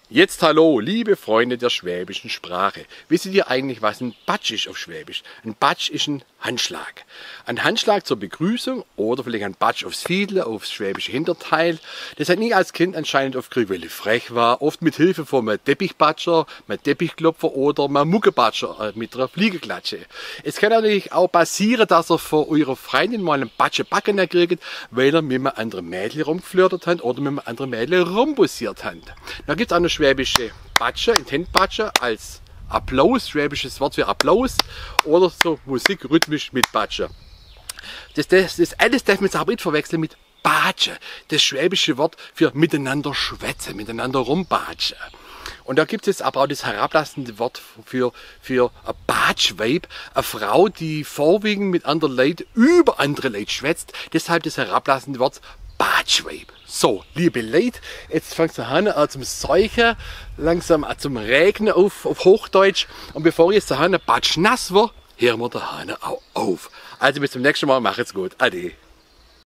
Jetzt hallo, liebe Freunde der schwäbischen Sprache. Wisst ihr eigentlich, was ein Batsch ist auf Schwäbisch? Ein Batsch ist ein Handschlag. Ein Handschlag zur Begrüßung oder vielleicht ein Batsch aufs Fiedle, aufs schwäbische Hinterteil. Das hat ich als Kind anscheinend oft gekriegt, weil ich frech war. Oft mit Hilfe von einem Teppichbatscher, einem Teppichklopfer oder einem Muckebatscher mit einer Fliegeklatsche. Es kann natürlich auch passieren, dass ihr von eurer Freundin mal einen Batsche Backen kriegt, weil ihr mit einem anderen Mädchen rumgeflirtet habt oder mit einem anderen Mädchen rumbussiert habt. Da gibt es auch noch schwäbische Batsche, Intentbatsche als Applaus, schwäbisches Wort für Applaus oder so Musik rhythmisch mit Batsche. Das alles darf man jetzt aber nicht verwechseln mit Batsche, das schwäbische Wort für miteinander schwätzen, miteinander rumbatschen. Und da gibt es aber auch das herablassende Wort für ein Batschweib, eine Frau, die vorwiegend mit anderen Leuten über andere Leute schwätzt, deshalb das herablassende Wort Batschweib. So, liebe Leute, jetzt fängt es an zum Seuchen, langsam zum Regnen auf Hochdeutsch. Und bevor jetzt der Hahn batschnass wird, hören wir der Hahn auch auf. Also bis zum nächsten Mal, macht's gut. Ade.